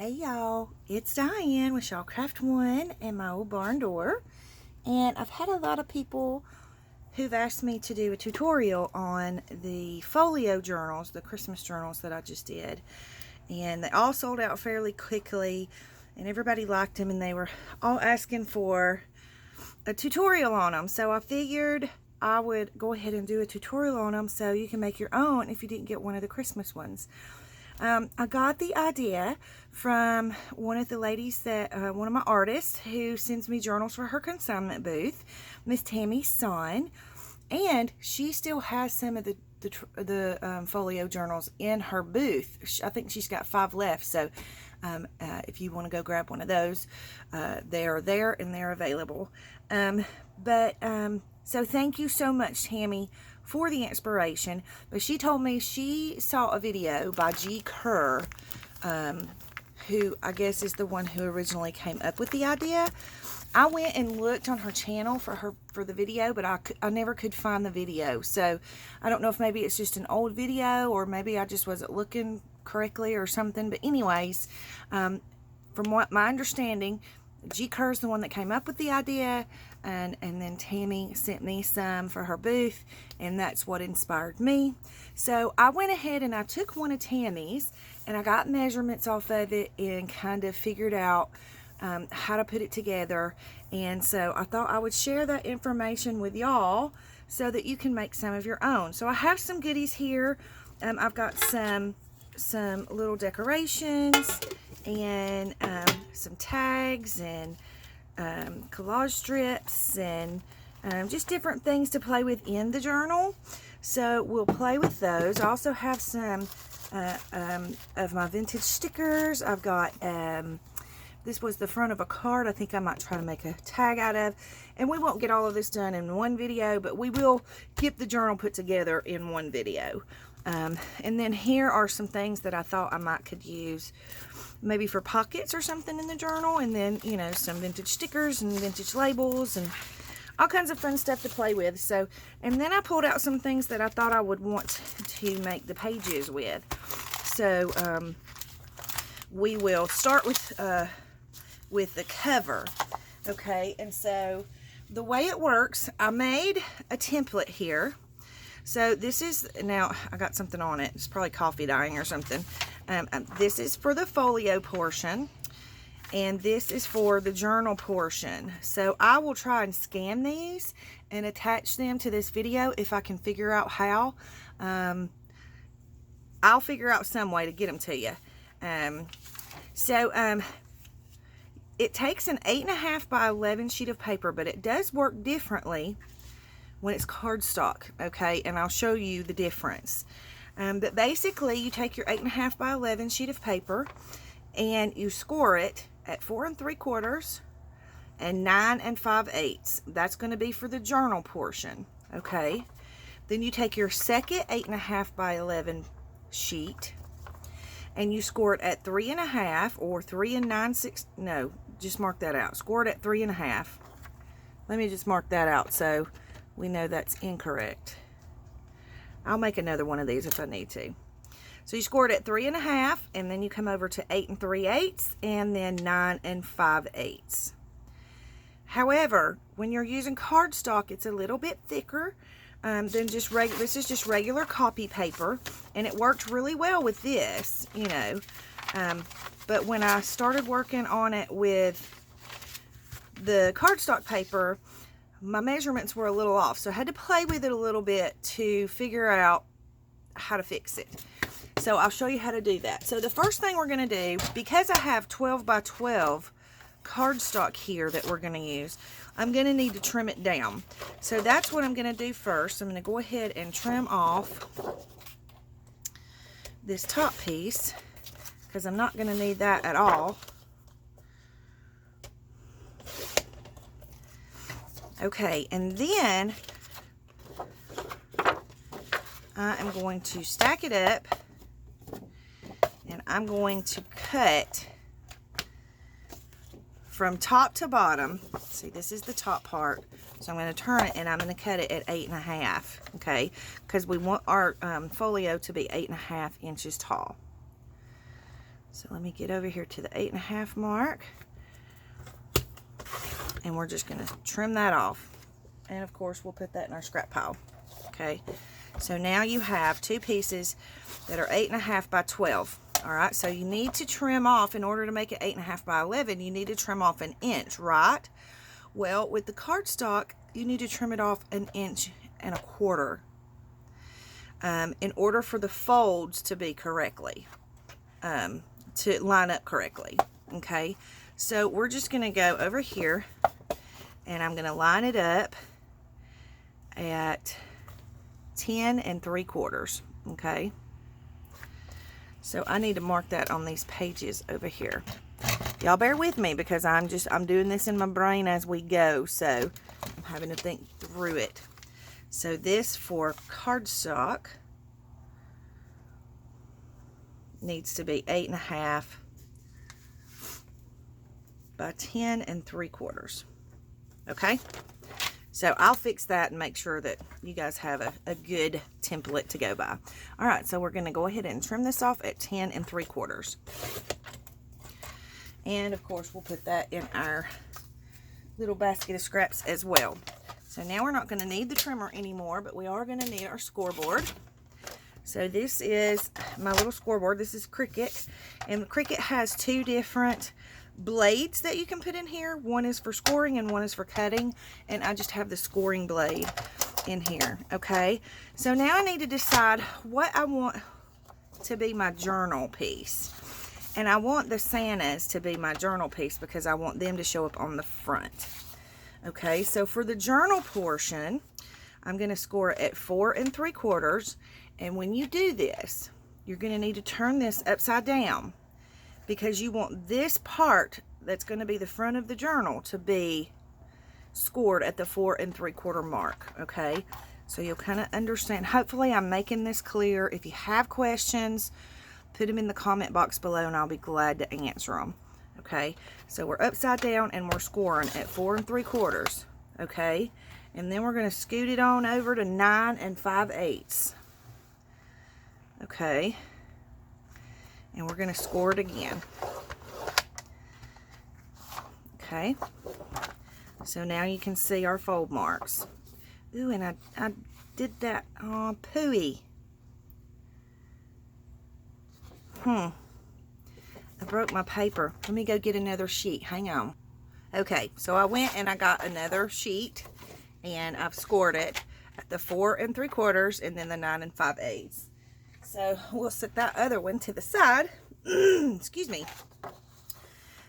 Hey y'all, it's Diane with Shawcraft One and my old barn door, and I've had a lot of people who've asked me to do a tutorial on the folio journals, the Christmas journals that I just did, and they all sold out fairly quickly and everybody liked them, and they were all asking for a tutorial on them. So I figured I would go ahead and do a tutorial on them so you can make your own if you didn't get one of the Christmas ones. I got the idea from one of the ladies that, one of my artists who sends me journals for her consignment booth, Miss Tammy's son, and she still has some of the folio journals in her booth. I think she's got 5 left, so if you want to go grab one of those, they are there and they're available. So thank you so much, Tammy, for the inspiration. But she told me she saw a video by Gi Kerr, who I guess is the one who originally came up with the idea. I went and looked on her channel for the video, but I never could find the video. So I don't know if maybe it's just an old video, or maybe I just wasn't looking correctly or something. But anyways, from what my understanding, Gi Kerr's the one that came up with the idea, and then Tammy sent me some for her booth, and that's what inspired me. So I went ahead and I took one of Tammy's and I got measurements off of it and kind of figured out how to put it together. And so I thought I would share that information with y'all so that you can make some of your own. So I have some goodies here. I've got some little decorations and some tags and collage strips and just different things to play with in the journal. So we'll play with those. I also have some of my vintage stickers. I've got this was the front of a card I think I might try to make a tag out of, and we won't get all of this done in one video, but we will get the journal put together in one video. And then here are some things that I thought I could use maybe for pockets or something in the journal, and then, you know, some vintage stickers and vintage labels and all kinds of fun stuff to play with. So, and then I pulled out some things that I thought I would want to make the pages with. So we will start with the cover. Okay, and so the way it works, I made a template here. So this is, now I got something on it. It's probably coffee dyeing or something. This is for the folio portion, and this is for the journal portion. So I will try and scan these and attach them to this video if I can figure out how. I'll figure out some way to get them to you. It takes an 8.5 by 11 sheet of paper, but it does work differently when it's cardstock, okay? And I'll show you the difference. But basically, you take your 8.5 by 11 sheet of paper and you score it at 4 3/4 and 9 5/8. That's going to be for the journal portion, okay? Then you take your second 8.5 by 11 sheet and you score it at 3 1/2 or 3 9/6. No, just mark that out. Score it at 3 1/2. Let me just mark that out so we know that's incorrect. I'll make another one of these if I need to. So you score it at 3 1/2, and then you come over to 8 3/8, and then 9 5/8. However, when you're using cardstock, it's a little bit thicker than just regular. This is just regular copy paper, and it worked really well with this, you know. But when I started working on it with the cardstock paper, my measurements were a little off, so I had to play with it a little bit to figure out how to fix it. So I'll show you how to do that. So the first thing we're going to do, because I have 12 by 12 cardstock here that we're going to use, I'm going to need to trim it down. So that's what I'm going to do first. I'm going to go ahead and trim off this top piece, because I'm not going to need that at all. Okay, and then I am going to stack it up, and I'm going to cut from top to bottom. See, this is the top part, so I'm going to turn it and I'm going to cut it at 8 1/2, okay, because we want our folio to be 8 1/2 inches tall. So let me get over here to the 8.5 mark. And we're just going to trim that off. And of course, we'll put that in our scrap pile. Okay. So now you have 2 pieces that are 8.5 by 12. All right. So you need to trim off, in order to make it 8.5 by 11, you need to trim off 1 inch, right? Well, with the cardstock, you need to trim it off 1.25 inches in order for the folds to be correctly, to line up correctly. Okay. So we're just going to go over here, and I'm going to line it up at 10 3/4. Okay. So I need to mark that on these pages over here. Y'all bear with me, because I'm doing this in my brain as we go, so I'm having to think through it. So this for cardstock needs to be 8.5 by 10 3/4. Okay? So I'll fix that and make sure that you guys have a good template to go by. All right, so we're going to go ahead and trim this off at 10 3/4. And of course, we'll put that in our little basket of scraps as well. So now we're not going to need the trimmer anymore, but we are going to need our scoreboard. So this is my little scoreboard. This is Cricut, and Cricut has 2 different blades that you can put in here. One is for scoring and one is for cutting, and I just have the scoring blade in here. Okay, so now I need to decide what I want to be my journal piece, and I want the Santas to be my journal piece because I want them to show up on the front. Okay, so for the journal portion, I'm going to score at 4 3/4, and when you do this, you're going to need to turn this upside down, because you want this part that's going to be the front of the journal to be scored at the 4 3/4 mark. Okay, so you'll kind of understand. Hopefully I'm making this clear. If you have questions, put them in the comment box below and I'll be glad to answer them. Okay, so we're upside down and we're scoring at 4 3/4. Okay, and then we're going to scoot it on over to 9 5/8. Okay, and we're going to score it again. Okay, so now you can see our fold marks. Ooh, and I did that pooey. I broke my paper. Let me go get another sheet. Hang on. Okay, so I went and I got another sheet, and I've scored it at the 4 3/4 and then the 9 5/8. So we'll set that other one to the side. Excuse me.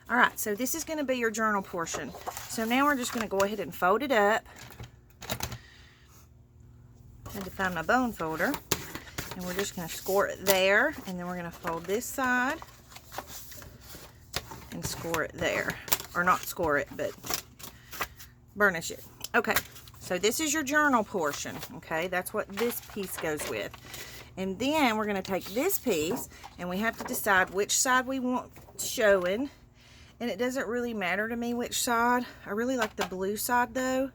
All right, so this is going to be your journal portion. So now we're just going to go ahead and fold it up. I had to find my bone folder. And we're just going to score it there. And then we're going to fold this side and score it there. Or not score it, but burnish it. Okay, so this is your journal portion. Okay, that's what this piece goes with. And then we're going to take this piece, and we have to decide which side we want showing. And it doesn't really matter to me which side. I really like the blue side though.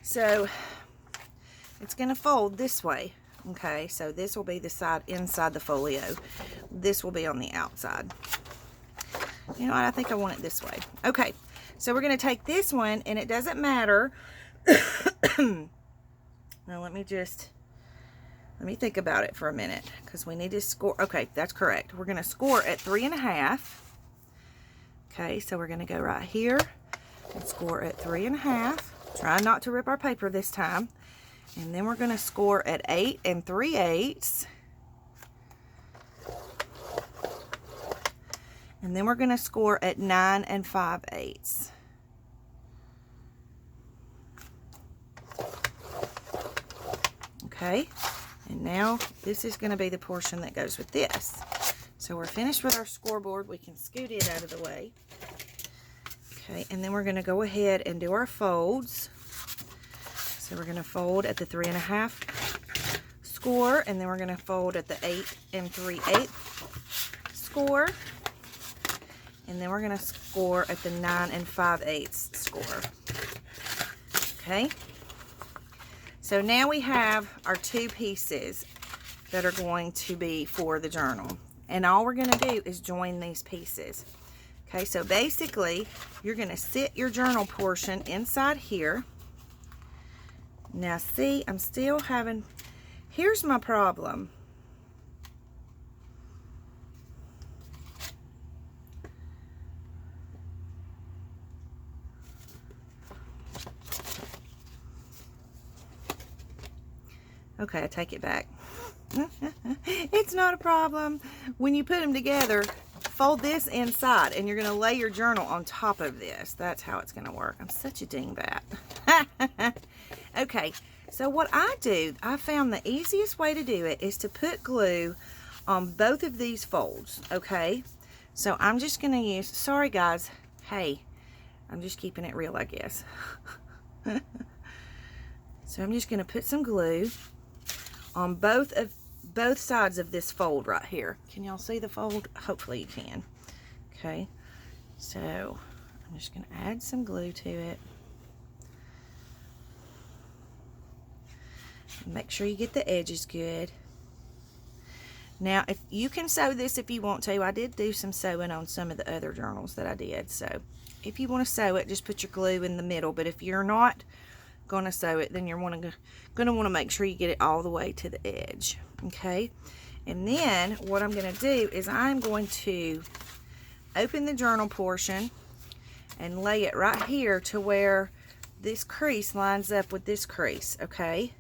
So it's going to fold this way. Okay, so this will be the side inside the folio. This will be on the outside. You know what? I think I want it this way. Okay, so we're going to take this one, and it doesn't matter. Now let me think about it for a minute, because we need to score. Okay, that's correct. We're going to score at 3 1/2. Okay, so we're going to go right here and score at 3 1/2. Try not to rip our paper this time. And then we're going to score at 8 3/8. And then we're going to score at 9 5/8. Okay, and now this is going to be the portion that goes with this. So we're finished with our scoreboard. We can scoot it out of the way. Okay, and then we're going to go ahead and do our folds. So we're going to fold at the 3 1/2 score, and then we're going to fold at the 8 3/8 score, and then we're going to score at the 9 5/8 score. Okay, so now we have our 2 pieces that are going to be for the journal, And all we're going to do is join these pieces. Okay, so basically, you're going to sit your journal portion inside here. Now see, I'm still having, here's my problem. Okay, I take it back. It's not a problem. When you put them together, fold this inside and you're going to lay your journal on top of this. That's how it's going to work. I'm such a dingbat. Okay, so what I do, I found the easiest way to do it is to put glue on both of these folds, okay? So I'm just going to use, sorry guys, hey, I'm just keeping it real, I guess. So I'm just going to put some glue on both sides of this fold right here. Can y'all see the fold? Hopefully you can. Okay, so I'm just going to add some glue to it. Make sure you get the edges good. Now, if you can sew this if you want to. I did do some sewing on some of the other journals that I did. So if you want to sew it, just put your glue in the middle. But if you're not going to sew it, then you're going to want to make sure you get it all the way to the edge. Okay, and then what I'm going to do is I'm going to open the journal portion and lay it right here to where this crease lines up with this crease. Okay,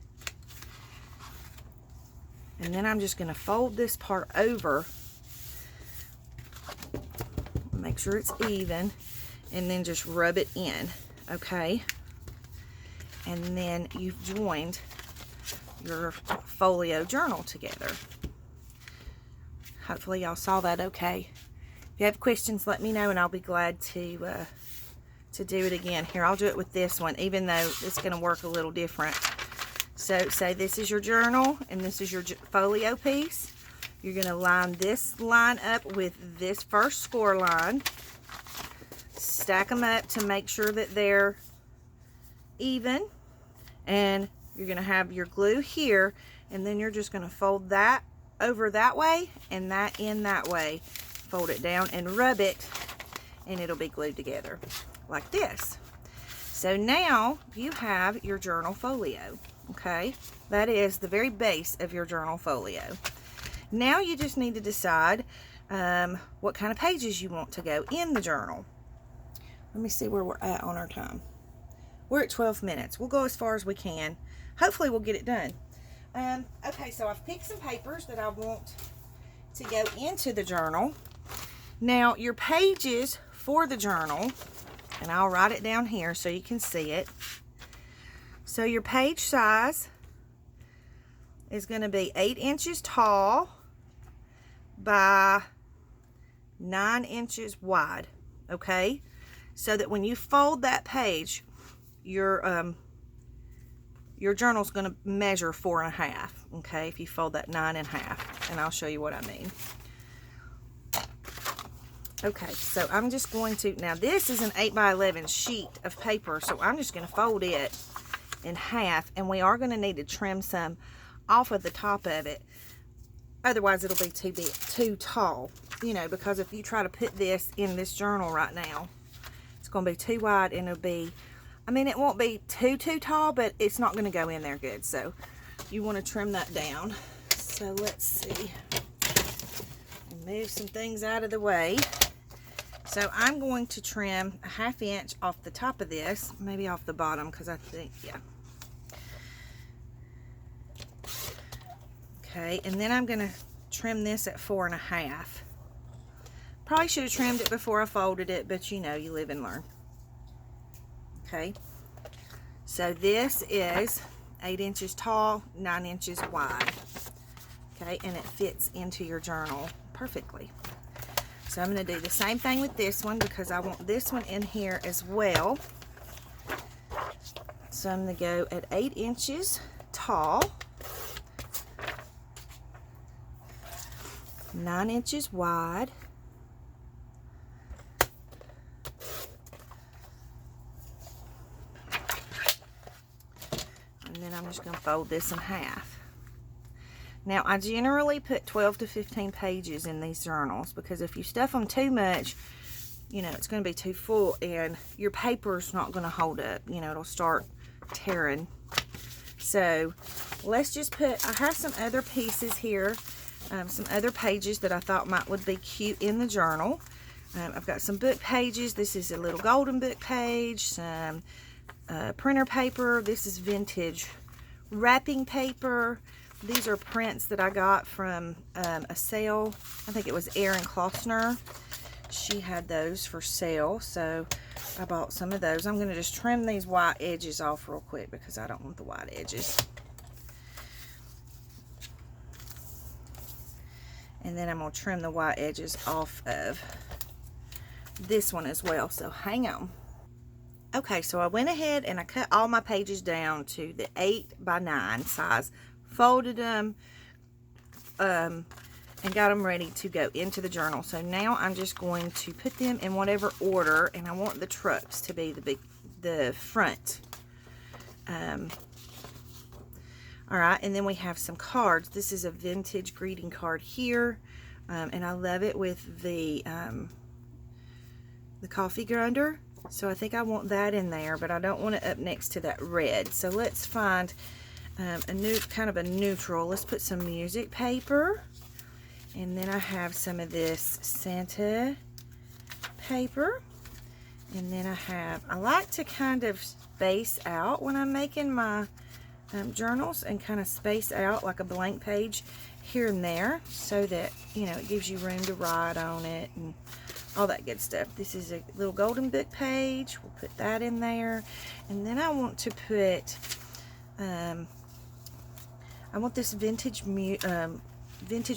and then I'm just going to fold this part over, make sure it's even, and then just rub it in. Okay, and then you've joined your folio journal together. Hopefully y'all saw that okay. If you have questions, let me know and I'll be glad to do it again. Here, I'll do it with this one, even though it's going to work a little different. So say this is your journal and this is your folio piece. You're going to line this line up with this first score line. Stack them up to make sure that they're even, and you're going to have your glue here, and then you're just going to fold that over that way and that in that way. Fold it down and rub it, and it'll be glued together like this. So now you have your journal folio. Okay, that is the very base of your journal folio. Now you just need to decide what kind of pages you want to go in the journal. Let me see where we're at on our time. We're at 12 minutes. We'll go as far as we can. Hopefully we'll get it done. Okay, so I've picked some papers that I want to go into the journal. Now, your pages for the journal, and I'll write it down here so you can see it. So your page size is going to be 8 inches tall by 9 inches wide. Okay, so that when you fold that page, your journal's going to measure 4.5. Okay, if you fold that 9.5, and I'll show you what I mean. Okay, so I'm just going to, now this is an 8 by 11 sheet of paper, so I'm just going to fold it in half, and we are going to need to trim some off of the top of it. Otherwise it'll be too big, too tall, you know, because if you try to put this in this journal right now, it's going to be too wide, and it'll be, I mean, it won't be too tall, but it's not going to go in there good. So you want to trim that down. So let's see, move some things out of the way. So I'm going to trim a 1/2 inch off the top of this, maybe off the bottom, because I think, yeah. Okay, and then I'm going to trim this at 4.5. Probably should have trimmed it before I folded it, but you know, you live and learn. Okay, so this is 8 inches tall, 9 inches wide. Okay, and it fits into your journal perfectly. So I'm going to do the same thing with this one, because I want this one in here as well. So I'm going to go at 8 inches tall, 9 inches wide, and then I'm just going to fold this in half. Now, I generally put 12 to 15 pages in these journals because if you stuff them too much, you know, it's going to be too full and your paper's not going to hold up. You know, it'll start tearing. So, let's just put, I have some other pieces here, some other pages that I thought would be cute in the journal. I've got some book pages. This is a little golden book page, some printer paper. This is vintage wrapping paper. These are prints that I got from a sale. I think it was Erin Klossner. She had those for sale, so I bought some of those. I'm going to just trim these white edges off real quick because I don't want the white edges. And then I'm going to trim the white edges off of this one as well, so hang on. Okay, so I went ahead and I cut all my pages down to the 8x9 size, folded them, and got them ready to go into the journal. So now I'm just going to put them in whatever order, and I want the trucks to be the front. Alright, and then we have some cards. This is a vintage greeting card here, and I love it with the coffee grinder. So I think I want that in there, but I don't want it up next to that red. So let's find kind of a neutral. Let's put some music paper, and then I have some of this Santa paper, and then I like to kind of space out when I'm making my journals, and kind of space out like a blank page here and there so that, you know, it gives you room to write on it and all that good stuff. This is a little golden book page. We'll put that in there. And then I want to put, I want this vintage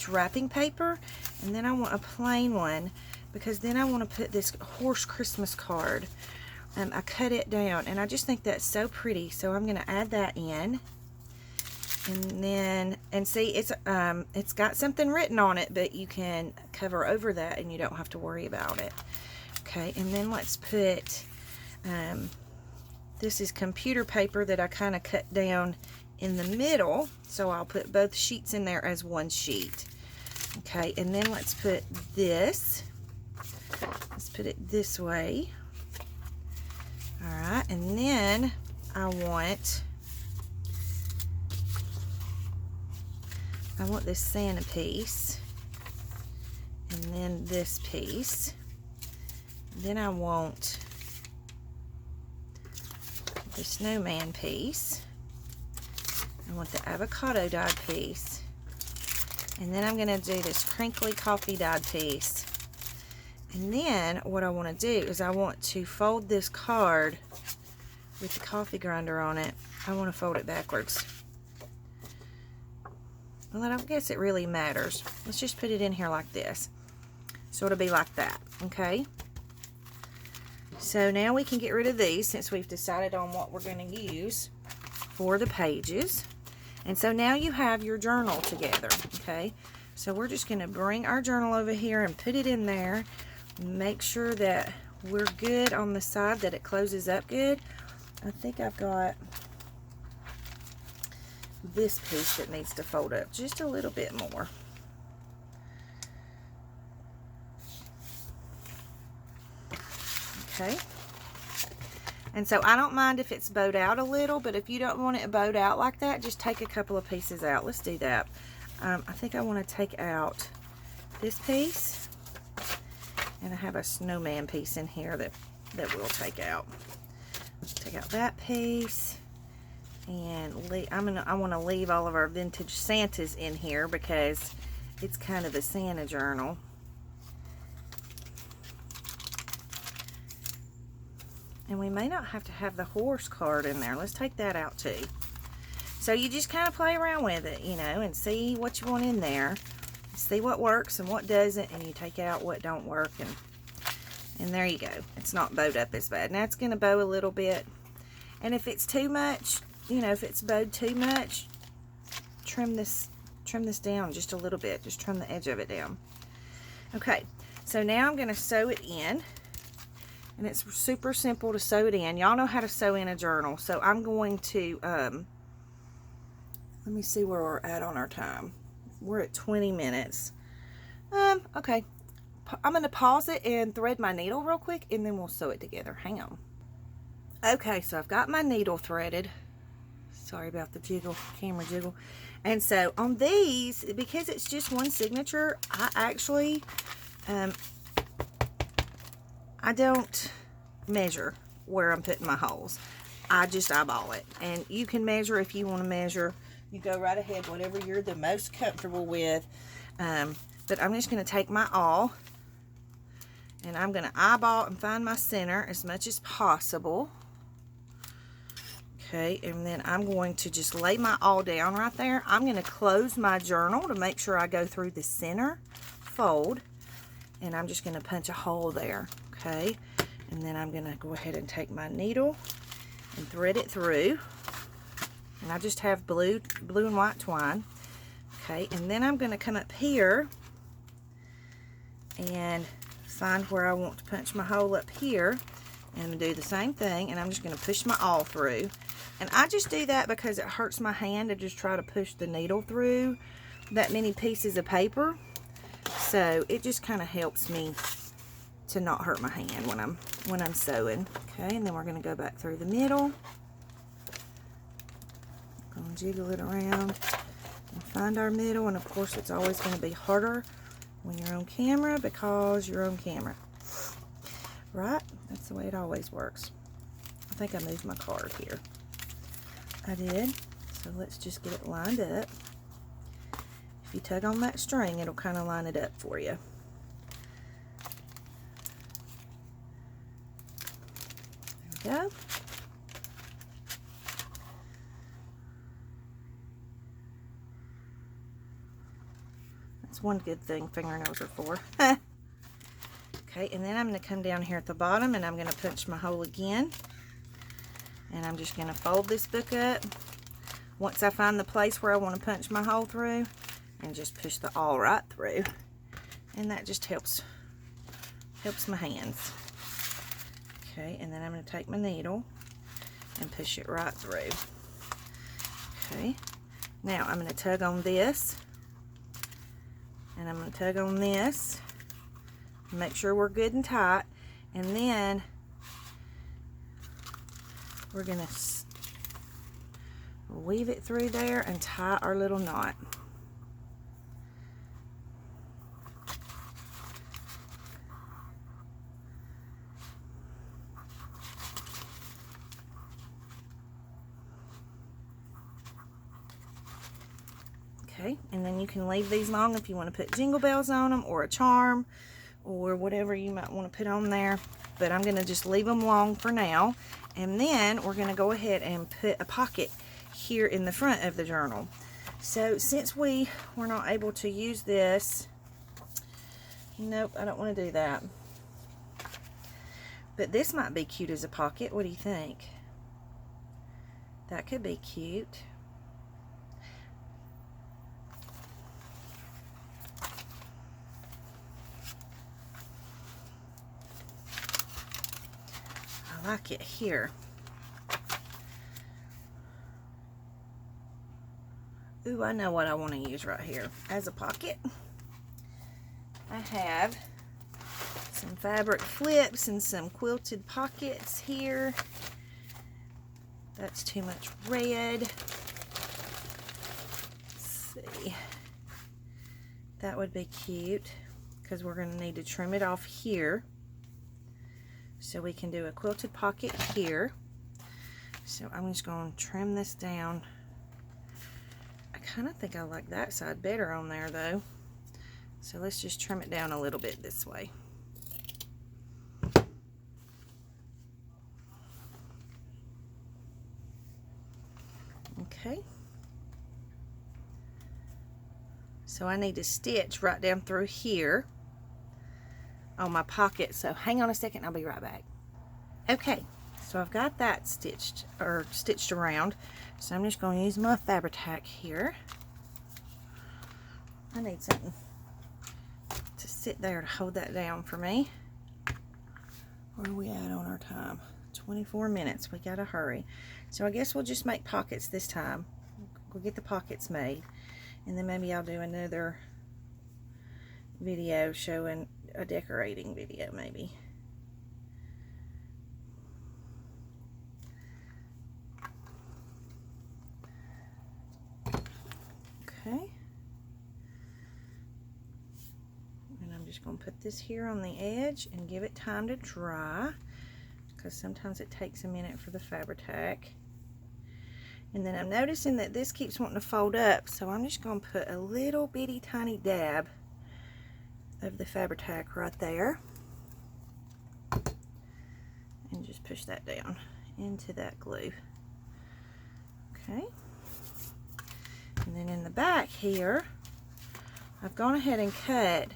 wrapping paper. And then I want a plain one because then I want to put this horse Christmas card. I cut it down and I just think that's so pretty. So I'm going to add that in. And then, and see, it's got something written on it, but you can cover over that and you don't have to worry about it. Okay, and then let's put, this is computer paper that I kind of cut down in the middle. So I'll put both sheets in there as one sheet. Okay, and then let's put this. Let's put it this way. Alright, and then I want this Santa piece, and then this piece. Then I want the snowman piece. I want the avocado dyed piece. And then I'm going to do this crinkly coffee dyed piece. And then what I want to do is I want to fold this card with the coffee grinder on it. I want to fold it backwards. Well, I don't guess it really matters. Let's just put it in here like this. So it'll be like that, okay? So now we can get rid of these since we've decided on what we're going to use for the pages. And so now you have your journal together, okay? So we're just going to bring our journal over here and put it in there. Make sure that we're good on the side, that it closes up good. I think I've got this piece that needs to fold up just a little bit more. Okay. And so I don't mind if it's bowed out a little, but if you don't want it bowed out like that, just take a couple of pieces out. Let's do that. I think I want to take out this piece, and I have a snowman piece in here that we'll take out. Take out that piece, and I want to leave all of our vintage Santas in here because it's kind of a Santa journal. And we may not have to have the horse card in there. Let's take that out too. So you just kind of play around with it, you know, and see what you want in there. See what works and what doesn't, and you take out what don't work, and there you go. It's not bowed up as bad. Now it's going to bow a little bit. And if it's too much, you know, if it's bowed too much, trim this down just a little bit. Just trim the edge of it down. Okay, so now I'm going to sew it in. And it's super simple to sew it in. Y'all know how to sew in a journal. So I'm going to, let me see where we're at on our time. we're at 20 minutes. Okay. I'm going to pause it and thread my needle real quick, and then we'll sew it together. Hang on. Okay, so I've got my needle threaded. Sorry about the jiggle, camera jiggle. And so on these, because it's just one signature, I actually, I don't measure where I'm putting my holes. I just eyeball it. And you can measure if you want to measure. You go right ahead, whatever you're the most comfortable with. But I'm just going to take my awl, and I'm going to eyeball and find my center as much as possible. Okay, and then I'm going to just lay my awl down right there. I'm going to close my journal to make sure I go through the center fold, and I'm just going to punch a hole there. Okay, and then I'm going to go ahead and take my needle and thread it through, and I just have blue and white twine. Okay, and then I'm going to come up here and find where I want to punch my hole up here, and do the same thing, and I'm just going to push my awl through. And I just do that because it hurts my hand to just try to push the needle through that many pieces of paper. So it just kind of helps me to not hurt my hand when I'm sewing. Okay, and then we're going to go back through the middle. Going to jiggle it around and find our middle. And of course, it's always going to be harder when you're on camera because you're on camera. Right? That's the way it always works. I think I moved my card here. I did. So let's just get it lined up. If you tug on that string, it'll kind of line it up for you. There we go. That's one good thing fingernails are for. Okay, and then I'm going to come down here at the bottom, and I'm going to punch my hole again. And I'm just going to fold this book up once I find the place where I want to punch my hole through, and just push the awl right through. And that just helps my hands. Okay, and then I'm going to take my needle and push it right through. Okay, now I'm going to tug on this, and I'm going to tug on this. Make sure we're good and tight, and then we're going to weave it through there and tie our little knot. Okay, and then you can leave these long if you want to put jingle bells on them, or a charm, or whatever you might want to put on there. But I'm going to just leave them long for now. And then we're going to go ahead and put a pocket here in the front of the journal. So since we were not able to use this, nope, I don't want to do that. But this might be cute as a pocket. What do you think? That could be cute. I like it here. Ooh, I know what I want to use right here as a pocket. I have some fabric flips and some quilted pockets here. That's too much red. Let's see. That would be cute because we're going to need to trim it off here. So we can do a quilted pocket here. So I'm just going to trim this down. I kind of think I like that side better on there though. So let's just trim it down a little bit this way. Okay. So I need to stitch right down through here on my pocket. So hang on a second, I'll be right back. Okay, so I've got that stitched around. So I'm just going to use my Fabri-Tac here. I need something to sit there to hold that down for me. Where are we at on our time? 24 minutes. We gotta hurry. So I guess we'll just make pockets this time. We'll get the pockets made. And then maybe I'll do another video showing a decorating video maybe. Okay. And I'm just going to put this here on the edge and give it time to dry, because sometimes it takes a minute for the Fabri-Tac. And then I'm noticing that this keeps wanting to fold up, so I'm just going to put a little bitty tiny dab of the Fabri-Tac right there. And just push that down into that glue. Okay. And then in the back here, I've gone ahead and cut.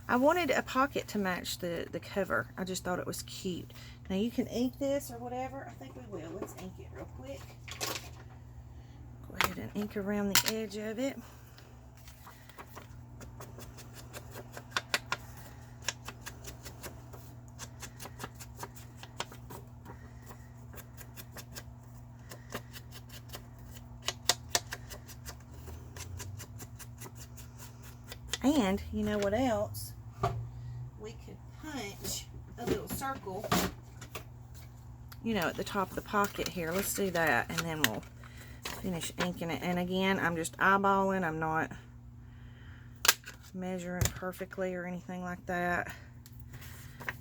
I wanted a pocket to match the cover. I just thought it was cute. Now you can ink this or whatever. I think we will. Let's ink it real quick. Go ahead and ink around the edge of it. And you know what else? We could punch a little circle, you know, at the top of the pocket here. Let's do that, and then we'll finish inking it. And again, I'm just eyeballing. I'm not measuring perfectly or anything like that.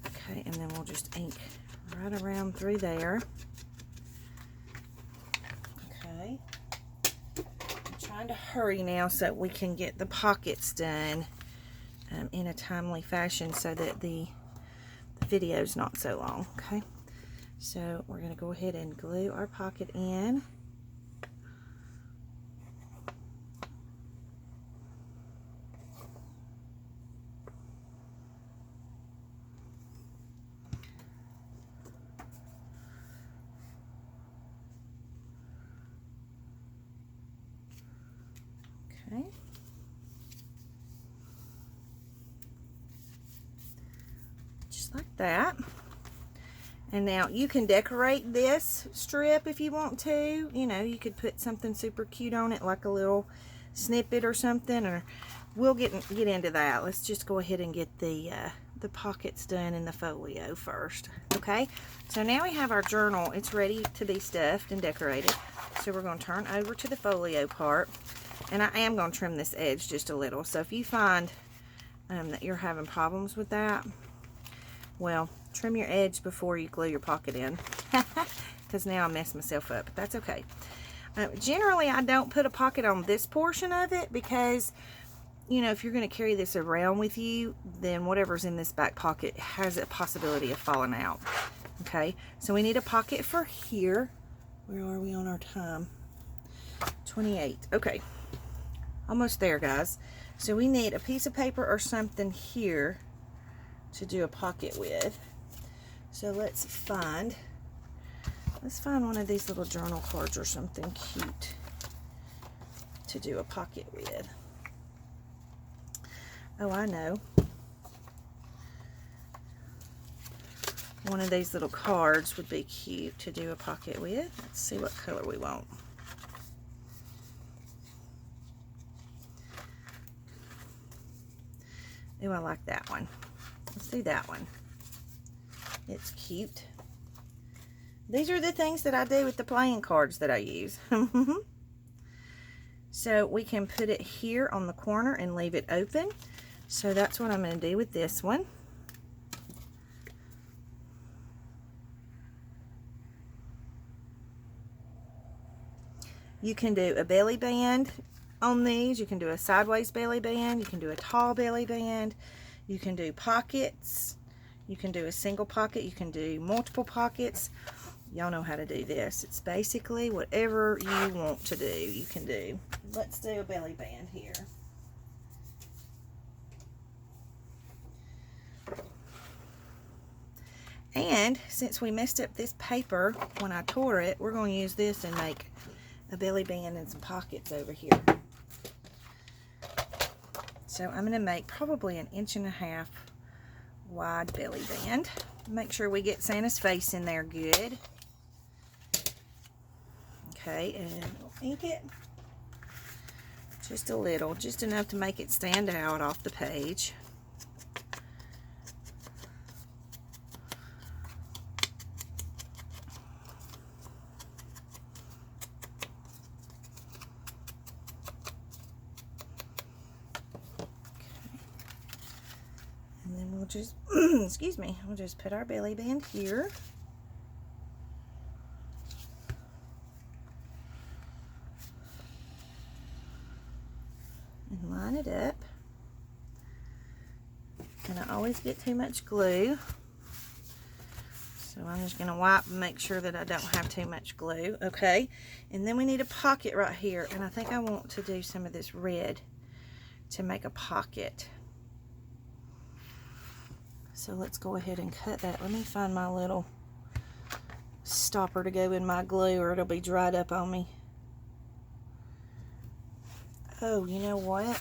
Okay, and then we'll just ink right around through there. Okay. Trying to hurry now so we can get the pockets done in a timely fashion so that the video's not so long. Okay, so we're going to go ahead and glue our pocket in. Okay. Just like that. And now you can decorate this strip if you want to. You know, you could put something super cute on it, like a little snippet or something, or we'll get into that. Let's just go ahead and get the pockets done in the folio first. Okay, so now we have our journal. It's ready to be stuffed and decorated. So we're going to turn over to the folio part. And I am going to trim this edge just a little. So if you find that you're having problems with that, well, trim your edge before you glue your pocket in. Because now I messed myself up. But that's okay. Generally, I don't put a pocket on this portion of it because, you know, if you're going to carry this around with you, then whatever's in this back pocket has a possibility of falling out. Okay, so we need a pocket for here. Where are we on our time? 28. Okay. Almost there, guys. So we need a piece of paper or something here to do a pocket with. So let's find one of these little journal cards or something cute to do a pocket with. Oh, I know. One of these little cards would be cute to do a pocket with. Let's see what color we want. Oh, I like that one. Let's do that one. It's cute. These are the things that I do with the playing cards that I use. So we can put it here on the corner and leave it open. So that's what I'm going to do with this one. You can do a belly band on these. You can do a sideways belly band. You can do a tall belly band. You can do pockets. You can do a single pocket. You can do multiple pockets. Y'all know how to do this. It's basically whatever you want to do, you can do. Let's do a belly band here. And since we messed up this paper when I tore it, we're going to use this and make a belly band and some pockets over here. So I'm going to make probably 1.5 inches wide belly band. Make sure we get Santa's face in there good. Okay, and we'll ink it. Just a little, just enough to make it stand out off the page. And then we'll just, excuse me, we'll just put our belly band here. And line it up. And I always get too much glue. So I'm just going to wipe and make sure that I don't have too much glue. Okay. And then we need a pocket right here. And I think I want to do some of this red to make a pocket. So let's go ahead and cut that. Let me find my little stopper to go in my glue or it'll be dried up on me. Oh, you know what?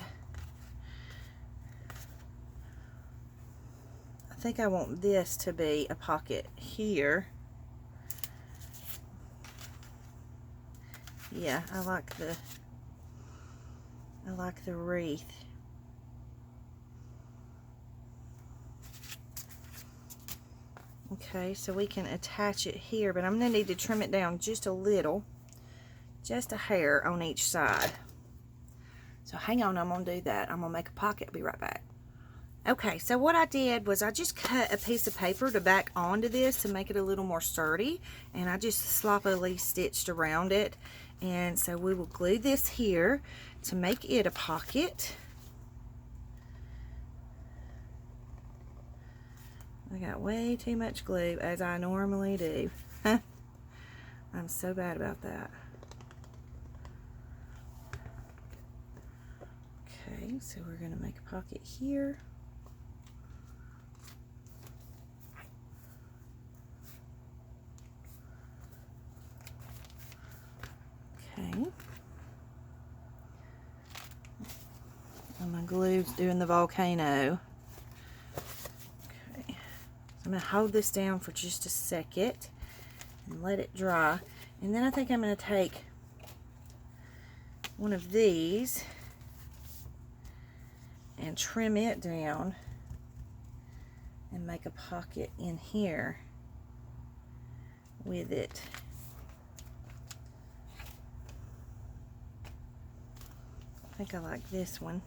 I think I want this to be a pocket here. Yeah, I like the wreath. Okay, so we can attach it here, but I'm going to need to trim it down just a little, just a hair on each side. So hang on, I'm going to do that. I'm going to make a pocket. I'll be right back. Okay, so what I did was I just cut a piece of paper to back onto this to make it a little more sturdy, and I just sloppily stitched around it. And so we will glue this here to make it a pocket. I got way too much glue, as I normally do. I'm so bad about that. Okay, so we're going to make a pocket here. Okay. And my glue's doing the volcano. Okay. So I'm going to hold this down for just a second and let it dry. And then I think I'm going to take one of these and trim it down and make a pocket in here with it. I think I like this one.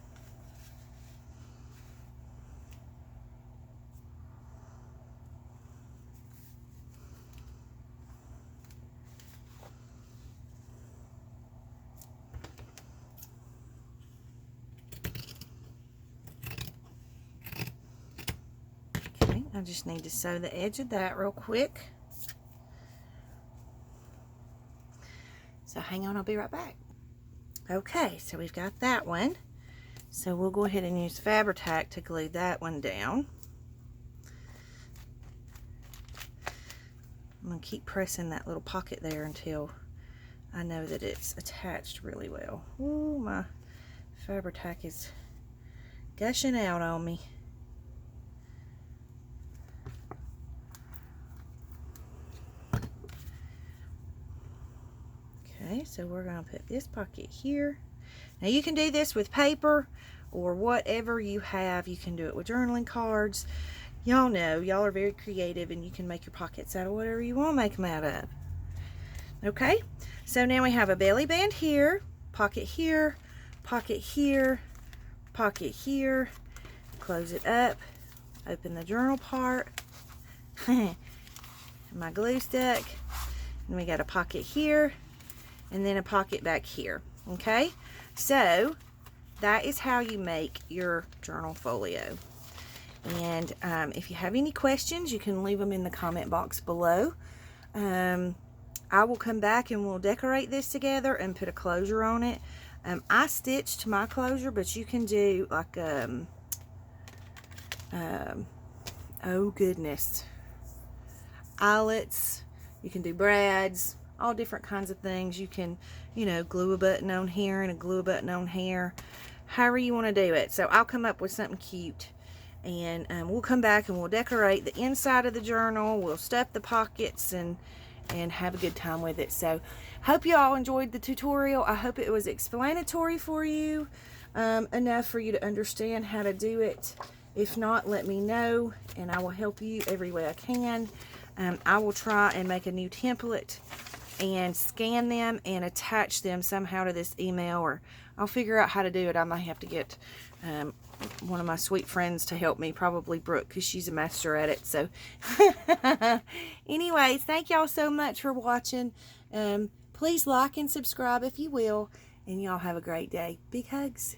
Okay, I just need to sew the edge of that real quick. So hang on, I'll be right back. Okay, so we've got that one. So we'll go ahead and use Fabri-Tac to glue that one down. I'm going to keep pressing that little pocket there until I know that it's attached really well. Ooh, my Fabri-Tac is gushing out on me. Okay, so we're going to put this pocket here. Now you can do this with paper or whatever you have. You can do it with journaling cards. Y'all know, y'all are very creative and you can make your pockets out of whatever you want to make them out of. Okay, so now we have a belly band here, pocket here, pocket here, pocket here. Close it up, open the journal part. My glue stuck. And we got a pocket here and then a pocket back here. Okay, so that is how you make your journal folio. And if you have any questions, you can leave them in the comment box below. I will come back and we'll decorate this together and put a closure on it. I stitched my closure, but you can do like oh goodness, eyelets. You can do brads, all different kinds of things. You can, you know, glue a button on here and glue a button on here, however you want to do it. So I'll come up with something cute, and we'll come back and we'll decorate the inside of the journal. We'll stuff the pockets and and have a good time with it. So hope you all enjoyed the tutorial. I hope it was explanatory for you, enough for you to understand how to do it. If not, let me know and I will help you every way I can. I will try and make a new template and scan them and attach them somehow to this email, or I'll figure out how to do it. I might have to get one of my sweet friends to help me, probably Brooke, because she's a master at it. So anyways, thank y'all so much for watching. Please like and subscribe if you will, and y'all have a great day. Big hugs.